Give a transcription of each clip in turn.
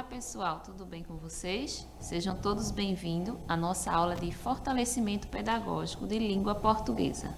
pessoal, tudo bem com vocês? Sejam todos bem-vindos à nossa aula de fortalecimento pedagógico de língua portuguesa.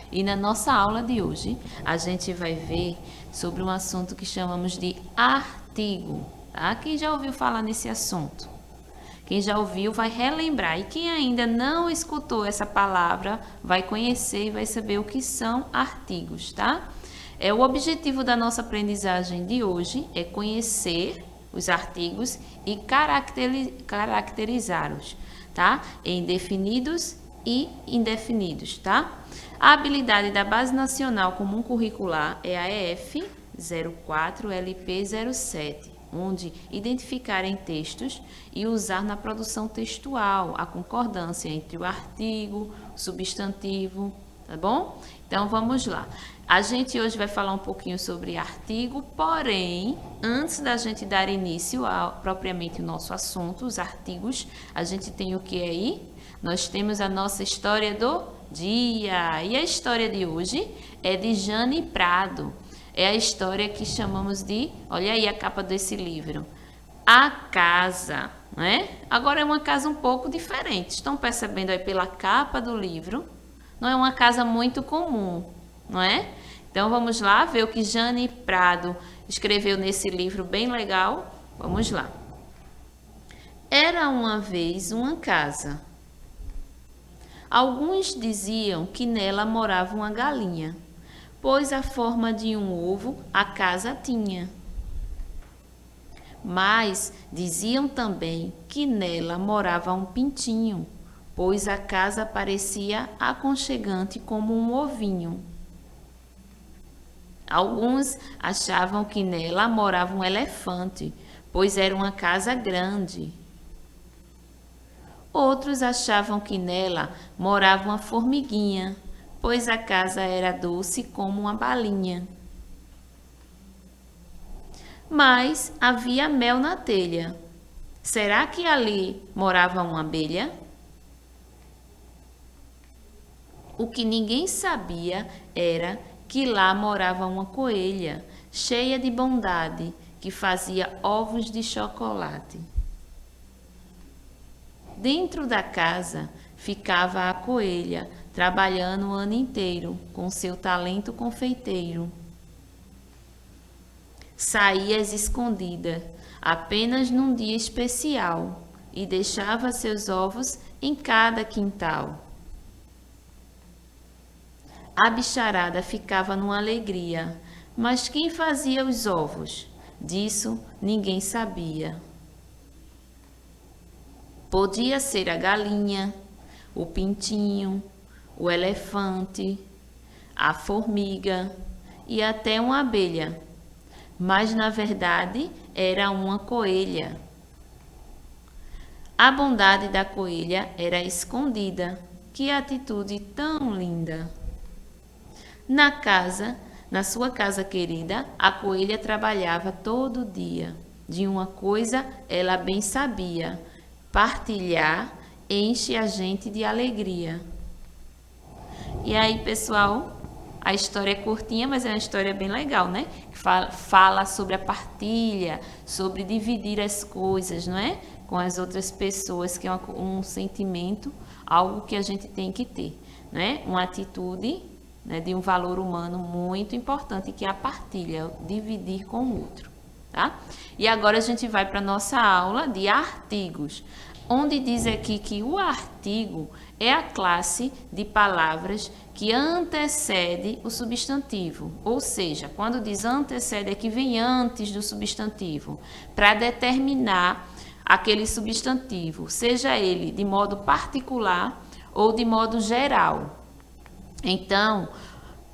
E na nossa aula de hoje, a gente vai ver sobre um assunto que chamamos de artigo, tá? Quem já ouviu falar nesse assunto? Quem já ouviu vai relembrar, e quem ainda não escutou essa palavra vai conhecer e vai saber o que são artigos, tá? O objetivo da nossa aprendizagem de hoje é conhecer os artigos e caracterizá-los, tá? Em definidos e indefinidos, tá? A habilidade da Base Nacional Comum Curricular é a EF 04-LP07, onde identificar em textos e usar na produção textual a concordância entre o artigo, o substantivo, tá bom? Então, vamos lá. A gente hoje vai falar um pouquinho sobre artigo, porém, antes da gente dar início a propriamente o nosso assunto, os artigos, a gente tem o que aí? Nós temos a nossa história do dia. E a história de hoje é de Jane Prado. É a história que chamamos de, olha aí a capa desse livro, A Casa, né? Agora é uma casa um pouco diferente. Estão percebendo aí pela capa do livro? Não é uma casa muito comum, não é? Então vamos lá ver o que Jane Prado escreveu nesse livro bem legal. Vamos lá. Era uma vez uma casa. Alguns diziam que nela morava uma galinha, pois a forma de um ovo a casa tinha. Mas diziam também que nela morava um pintinho, pois a casa parecia aconchegante como um ovinho. Alguns achavam que nela morava um elefante, pois era uma casa grande. Outros achavam que nela morava uma formiguinha, pois a casa era doce como uma balinha. Mas havia mel na telha. Será que ali morava uma abelha? O que ninguém sabia era que lá morava uma coelha, cheia de bondade, que fazia ovos de chocolate. Dentro da casa ficava a coelha, trabalhando o ano inteiro, com seu talento confeiteiro. Saía escondida, apenas num dia especial, e deixava seus ovos em cada quintal. A bicharada ficava numa alegria, mas quem fazia os ovos? Disso ninguém sabia. Podia ser a galinha, o pintinho, o elefante, a formiga e até uma abelha, mas na verdade era uma coelha. A bondade da coelha era escondida. Que atitude tão linda! Na sua casa querida, a coelha trabalhava todo dia. De uma coisa ela bem sabia: partilhar enche a gente de alegria. E aí, pessoal, a história é curtinha, mas é uma história bem legal, né? Fala sobre a partilha, sobre dividir as coisas, não é? Com as outras pessoas, que é um sentimento, algo que a gente tem que ter, né? Uma atitude, né, de um valor humano muito importante, que é a partilha, dividir com o outro, tá? E agora a gente vai para a nossa aula de artigos, onde diz aqui que o artigo é a classe de palavras que antecede o substantivo, ou seja, quando diz antecede é que vem antes do substantivo, para determinar aquele substantivo, seja ele de modo particular ou de modo geral. Então,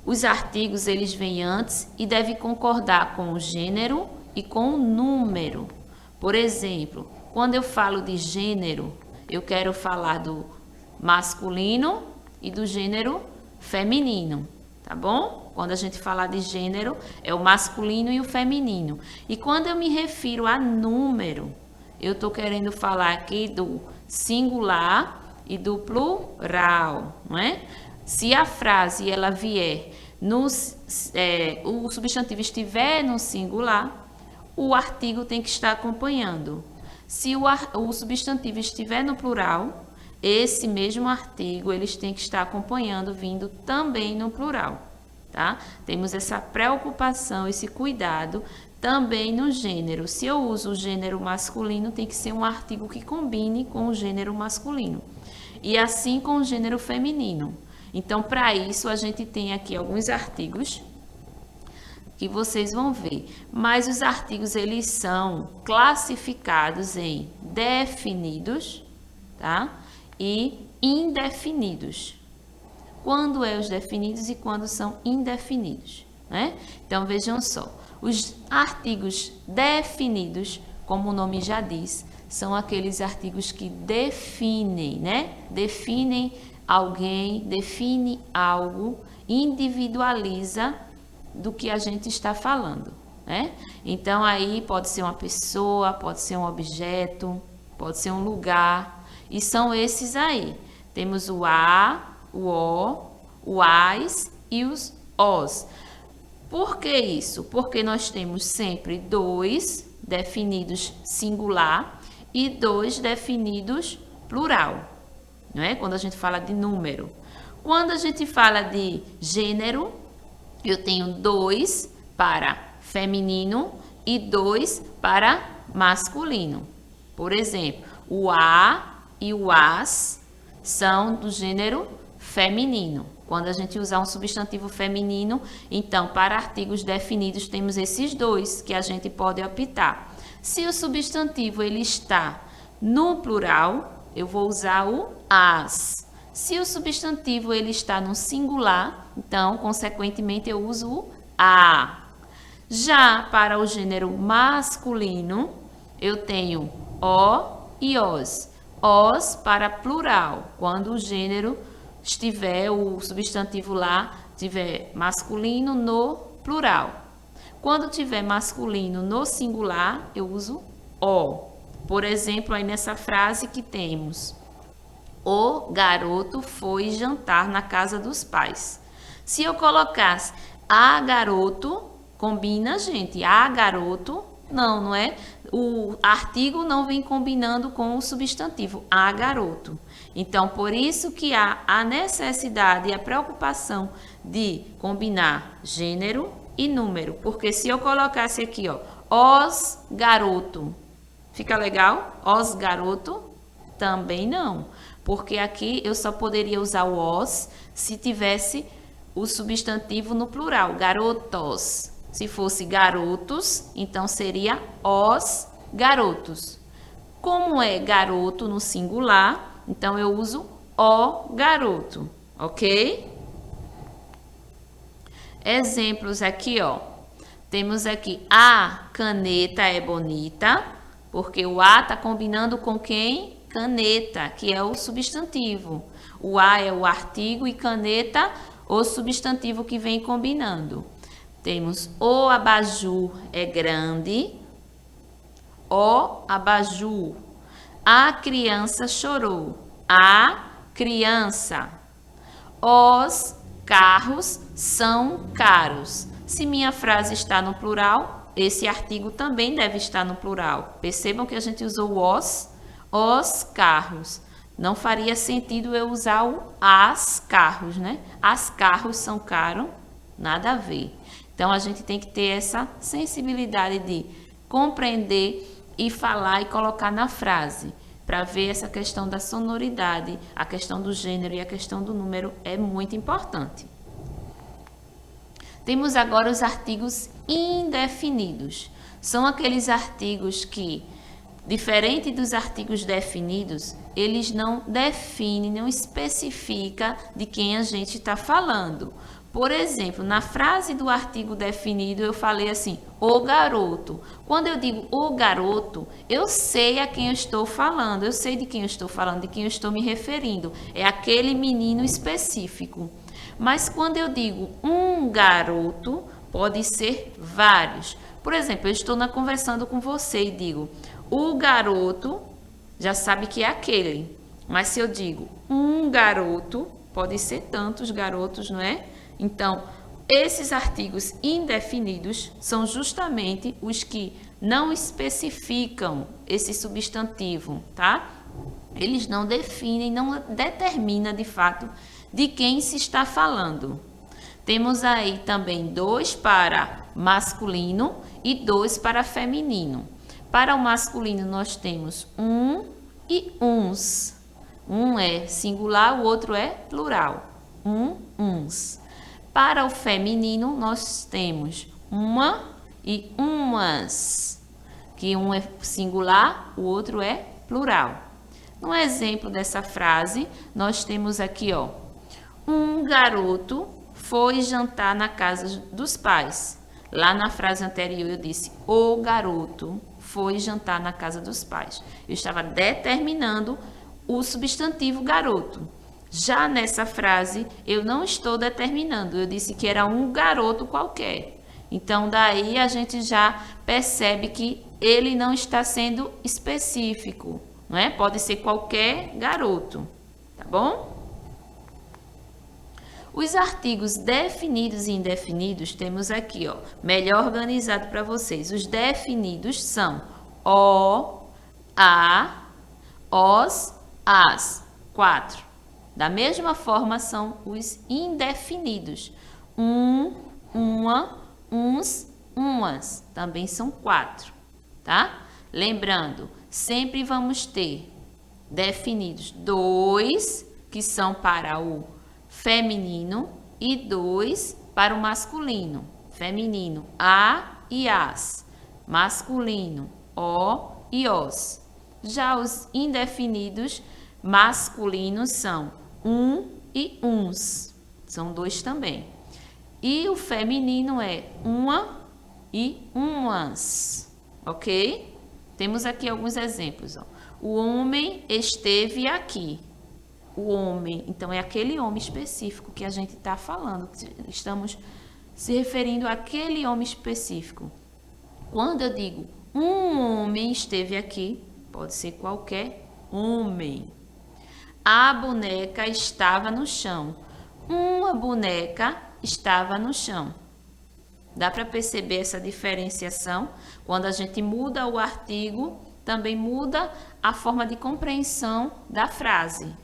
os artigos eles vêm antes e devem concordar com o gênero e com o número. Por exemplo, quando eu falo de gênero, eu quero falar do masculino e do gênero feminino, tá bom? Quando a gente fala de gênero, é o masculino e o feminino. E quando eu me refiro a número, eu estou querendo falar aqui do singular e do plural, não é? Se a frase ela vier o substantivo estiver no singular, o artigo tem que estar acompanhando. Se o substantivo estiver no plural, esse mesmo artigo eles têm que estar acompanhando, vindo também no plural, tá? Temos essa preocupação, esse cuidado também no gênero. Se eu uso o gênero masculino, tem que ser um artigo que combine com o gênero masculino. E assim com o gênero feminino. Então, para isso, a gente tem aqui alguns artigos que vocês vão ver. Mas os artigos, eles são classificados em definidos, tá? E indefinidos. Quando é os definidos e quando são indefinidos, né? Então, vejam só. Os artigos definidos, como o nome já diz, são aqueles artigos que definem, né? Definem alguém, define algo, individualiza do que a gente está falando, né? Então, aí pode ser uma pessoa, pode ser um objeto, pode ser um lugar, e são esses aí. Temos o a, o o as e os os. Por que isso? Porque nós temos sempre dois definidos singular e dois definidos plural, não é? Quando a gente fala de número. Quando a gente fala de gênero, eu tenho dois para feminino e dois para masculino. Por exemplo, o a e o as são do gênero feminino. Quando a gente usar um substantivo feminino, então, para artigos definidos, temos esses dois que a gente pode optar. Se o substantivo ele está no plural, eu vou usar o as. Se o substantivo ele está no singular, então, consequentemente, eu uso o a. Já para o gênero masculino, eu tenho o e os. Os para plural, quando o gênero estiver, o substantivo lá, tiver masculino no plural. Quando tiver masculino no singular, eu uso o. Por exemplo, aí nessa frase que temos: o garoto foi jantar na casa dos pais. Se eu colocasse a garoto, combina, gente. A garoto, não é? O artigo não vem combinando com o substantivo, a garoto. Então, por isso que há a necessidade e a preocupação de combinar gênero e número. Porque se eu colocasse aqui, ó, os garoto, fica legal? Os garoto? Também não. Porque aqui eu só poderia usar o os se tivesse o substantivo no plural, garotos. Se fosse garotos, então seria os garotos. Como é garoto no singular, então eu uso o garoto, ok? Exemplos aqui, ó. Temos aqui a caneta é bonita, porque o a está combinando com quem? Caneta, que é o substantivo. O a é o artigo e caneta, o substantivo que vem combinando. Temos o abajur é grande, o abajur. A criança chorou, a criança. Os carros são caros. Se minha frase está no plural, esse artigo também deve estar no plural. Percebam que a gente usou os carros. Não faria sentido eu usar o as carros, né? As carros são caros, nada a ver. Então, a gente tem que ter essa sensibilidade de compreender e falar e colocar na frase, para ver essa questão da sonoridade, a questão do gênero e a questão do número é muito importante. Temos agora os artigos indefinidos. São aqueles artigos que, diferente dos artigos definidos, eles não definem, não especificam de quem a gente está falando. Por exemplo, na frase do artigo definido, eu falei assim, o garoto. Quando eu digo o garoto, eu sei a quem eu estou falando, eu sei de quem eu estou falando, de quem eu estou me referindo. É aquele menino específico. Mas quando eu digo um garoto, pode ser vários. Por exemplo, eu estou conversando com você e digo, o garoto, já sabe que é aquele. Mas se eu digo um garoto, pode ser tantos garotos, não é? Então, Esses artigos indefinidos são justamente os que não especificam esse substantivo, tá? Eles não definem, não determinam de fato de quem se está falando. Temos aí também 2 para masculino e 2 para feminino. Para o masculino nós temos um e uns. Um é singular, o outro é plural. Uns. Para o feminino nós temos uma e umas, que um é singular, o outro é plural. No exemplo dessa frase, nós temos aqui, ó, um garoto foi jantar na casa dos pais. Lá na frase anterior eu disse, o garoto foi jantar na casa dos pais. Eu estava determinando o substantivo garoto. Já nessa frase, eu não estou determinando, eu disse que era um garoto qualquer. Então, daí a gente já percebe que ele não está sendo específico, não é? Pode ser qualquer garoto, tá bom? Os artigos definidos e indefinidos temos aqui, ó, melhor organizado para vocês. Os definidos são o, a, os, as, 4. Da mesma forma são os indefinidos. Um, uma, uns, umas. Também são 4, tá? Lembrando, sempre vamos ter definidos 2, que são para o feminino, e 2 para o masculino. Feminino, a e as. Masculino, o e os. Já os indefinidos masculinos são um e uns. São 2 também. E o feminino é uma e umas. Ok? Temos aqui alguns exemplos. Ó. O homem esteve aqui. O homem, então é aquele homem específico que a gente está falando. Estamos se referindo àquele homem específico. Quando eu digo um homem esteve aqui, pode ser qualquer homem. A boneca estava no chão. Uma boneca estava no chão. Dá para perceber essa diferenciação? Quando a gente muda o artigo, também muda a forma de compreensão da frase.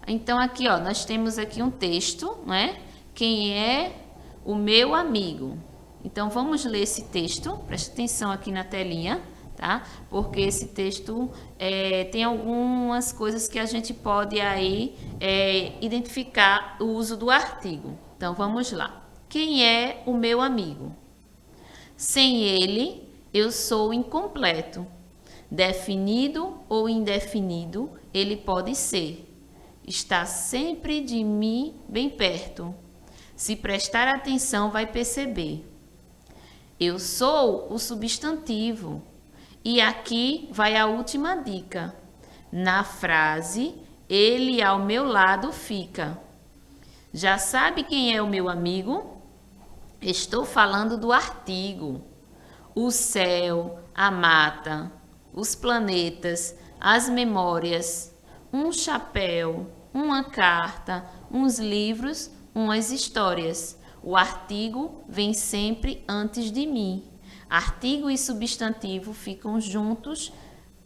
Então, aqui, ó, nós temos aqui um texto, né? Quem é o meu amigo? Então, vamos ler esse texto. Preste atenção aqui na telinha, tá? Porque esse texto tem algumas coisas que a gente pode aí identificar o uso do artigo. Então, vamos lá. Quem é o meu amigo? Sem ele, eu sou incompleto. Definido ou indefinido, ele pode ser. Está sempre de mim bem perto. Se prestar atenção, vai perceber. Eu sou o substantivo. E aqui vai a última dica. Na frase, ele ao meu lado fica. Já sabe quem é o meu amigo? Estou falando do artigo. O céu, a mata, os planetas, as memórias, um chapéu, uma carta, uns livros, umas histórias. O artigo vem sempre antes de mim. Artigo e substantivo ficam juntos,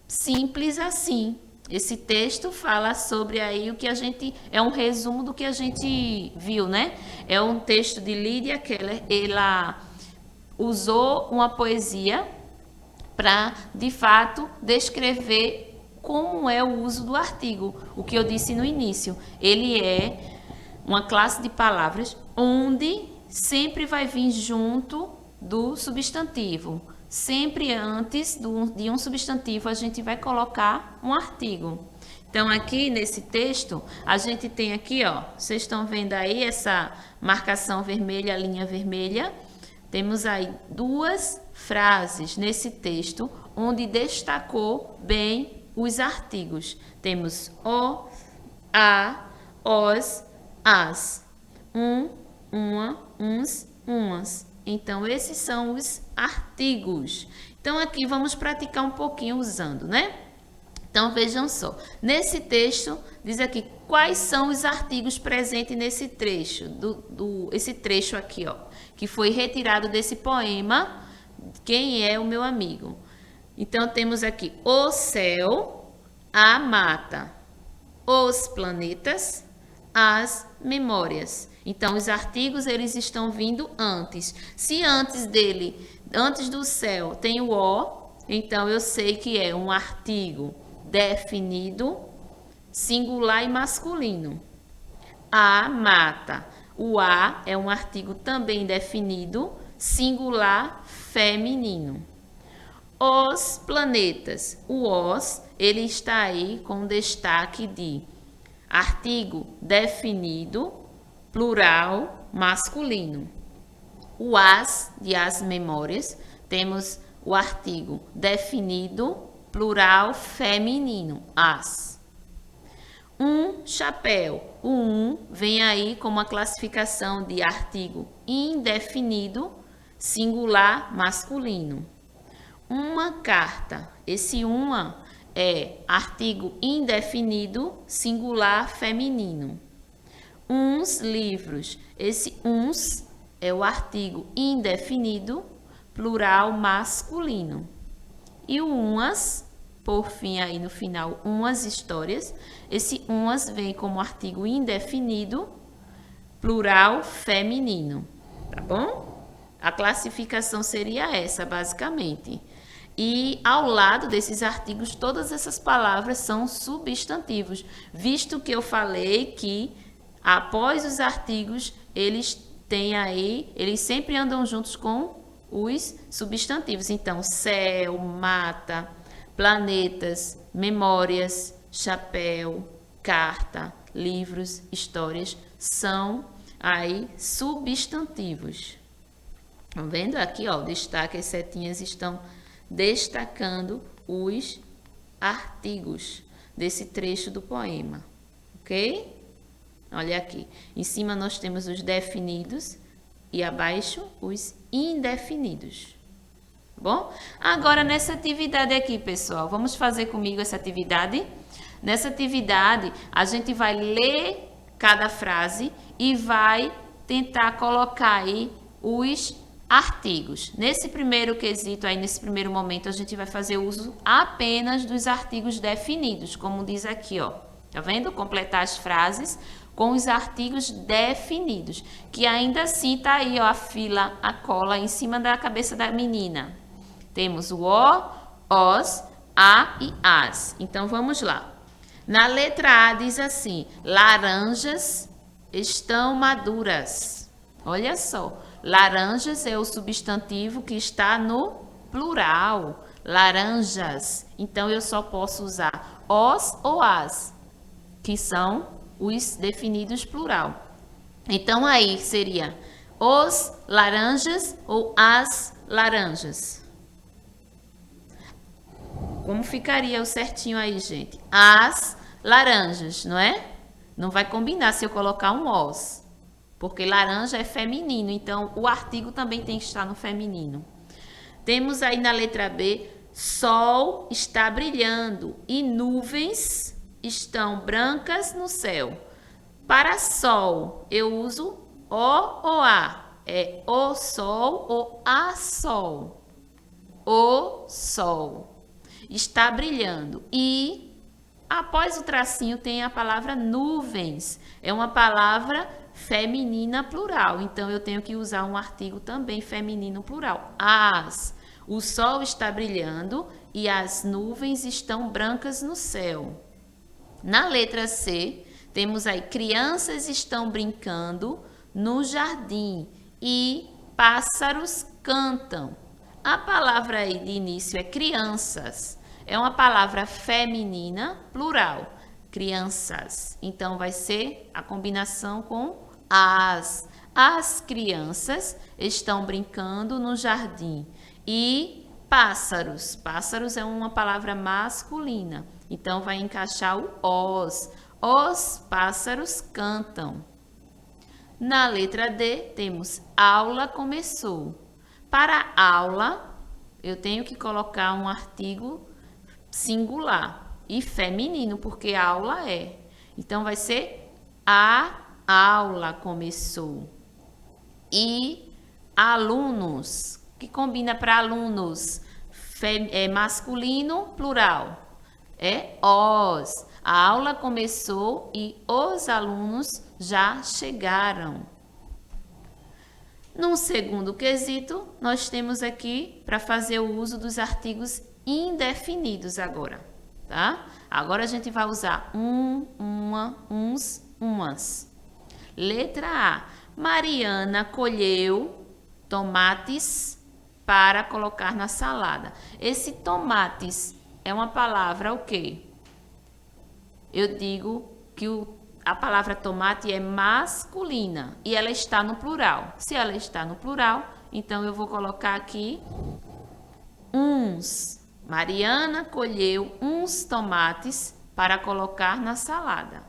simples assim. Esse texto fala sobre aí o que a gente... É um resumo do que a gente viu, né? É um texto de Lydia Keller. Ela usou uma poesia para, de fato, descrever como é o uso do artigo. O que eu disse no início. Ele é uma classe de palavras onde sempre vai vir junto do substantivo. Sempre antes de um substantivo a gente vai colocar um artigo. Então aqui nesse texto a gente tem aqui, ó, vocês estão vendo aí essa marcação vermelha, linha vermelha. Temos aí 2 frases nesse texto onde destacou bem os artigos. Temos o, a, os, as. Um, uma, uns, umas. Então, esses são os artigos. Então, aqui vamos praticar um pouquinho usando, né? Então, vejam só. Nesse texto, diz aqui quais são os artigos presentes nesse trecho. Esse trecho aqui, ó, que foi retirado desse poema, Quem é o Meu Amigo? Então, temos aqui o céu, a mata, os planetas, as memórias. Então, os artigos, eles estão vindo antes. Se antes do céu, tem o o, então eu sei que é um artigo definido, singular e masculino. A mata. O a é um artigo também definido, singular, feminino. Os planetas. O os, ele está aí com destaque de artigo definido, plural, masculino. O as, de as memórias, temos o artigo definido, plural, feminino, as. Um chapéu. O vem aí com uma classificação de artigo indefinido, singular, masculino. Uma carta. Esse uma é artigo indefinido, singular, feminino. Uns livros. Esse uns é o artigo indefinido, plural, masculino. E o umas, por fim aí no final, umas histórias. Esse umas vem como artigo indefinido, plural, feminino. Tá bom? A classificação seria essa, basicamente. E ao lado desses artigos, todas essas palavras são substantivos, visto que eu falei que após os artigos, eles sempre andam juntos com os substantivos. Então, céu, mata, planetas, memórias, chapéu, carta, livros, histórias, são aí substantivos. Estão vendo aqui, ó, o destaque, as setinhas estão destacando os artigos desse trecho do poema, ok? Olha aqui, em cima nós temos os definidos e abaixo os indefinidos. Bom, agora nessa atividade aqui, pessoal, vamos fazer comigo essa atividade? Nessa atividade, a gente vai ler cada frase e vai tentar colocar aí os artigos. Nesse primeiro quesito aí, nesse primeiro momento, a gente vai fazer uso apenas dos artigos definidos, como diz aqui, ó. Tá vendo? Completar as frases com os artigos definidos, que ainda assim tá aí, ó, a fila, a cola em cima da cabeça da menina. Temos o os, a e as. Então, vamos lá. Na letra A diz assim, laranjas estão maduras. Olha só, laranjas é o substantivo que está no plural, laranjas. Então, eu só posso usar os ou as, que são os definidos plural. Então, aí seria os laranjas ou as laranjas. Como ficaria o certinho aí, gente? As laranjas, não é? Não vai combinar se eu colocar um os, porque laranja é feminino, então o artigo também tem que estar no feminino. Temos aí na letra B, sol está brilhando e nuvens estão brancas no céu. Para sol, eu uso o ou a. É o sol ou a sol. O sol está brilhando. E após o tracinho tem a palavra nuvens. É uma palavra feminina plural. Então, eu tenho que usar um artigo também feminino plural. As. O sol está brilhando e as nuvens estão brancas no céu. Na letra C, temos aí crianças estão brincando no jardim e pássaros cantam. A palavra aí de início é crianças. É uma palavra feminina plural, crianças. Então, vai ser a combinação com as. As crianças estão brincando no jardim. E pássaros. Pássaros é uma palavra masculina. Então, vai encaixar o os. Os pássaros cantam. Na letra D, temos aula começou. Para aula, eu tenho que colocar um artigo singular. e feminino, porque aula é. Então, vai ser a aula começou. E alunos, que combina para alunos, é masculino, plural. É os. A aula começou e os alunos já chegaram. No segundo quesito, nós temos aqui para fazer o uso dos artigos indefinidos agora, tá? Agora a gente vai usar uma, uns, umas. Letra A. Mariana colheu tomates para colocar na salada. Esse tomates é uma palavra o quê? Eu digo que a palavra tomate é masculina e ela está no plural. Se ela está no plural, então eu vou colocar aqui uns. Mariana colheu uns tomates para colocar na salada.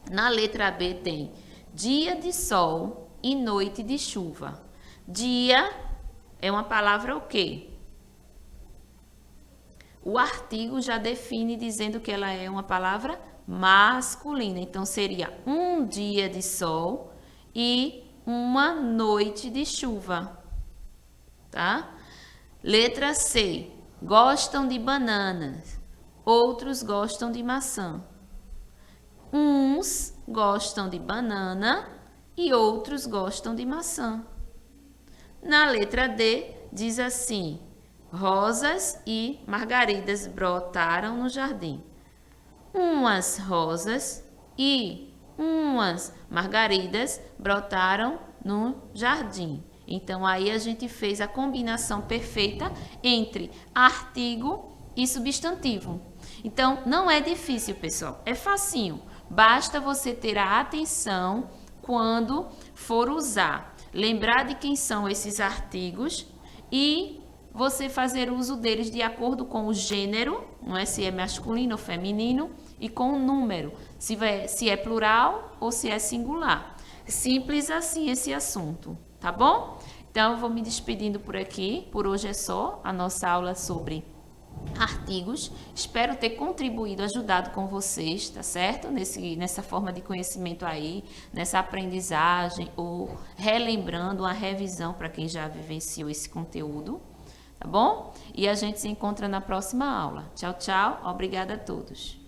Na letra B tem dia de sol e noite de chuva. Dia é uma palavra o quê? O artigo já define dizendo que ela é uma palavra masculina. Então, seria um dia de sol e uma noite de chuva. Tá? Letra C. Gostam de bananas. Outros gostam de maçã. Uns gostam de banana e outros gostam de maçã. Na letra D, diz assim: rosas e margaridas brotaram no jardim. Umas rosas e umas margaridas brotaram no jardim. Então, aí a gente fez a combinação perfeita entre artigo e substantivo. Então, não é difícil, pessoal. É facinho. Basta você ter a atenção quando for usar. Lembrar de quem são esses artigos e você fazer uso deles de acordo com o gênero, não é? Se é masculino ou feminino, e com o número, se é plural ou se é singular. Simples assim esse assunto, tá bom? Então, eu vou me despedindo por aqui. Por hoje é só a nossa aula sobre artigos. Espero ter contribuído, ajudado com vocês, tá certo? Nessa forma de conhecimento aí, nessa aprendizagem ou relembrando uma revisão para quem já vivenciou esse conteúdo, tá bom? E a gente se encontra na próxima aula. Tchau, tchau. Obrigada a todos.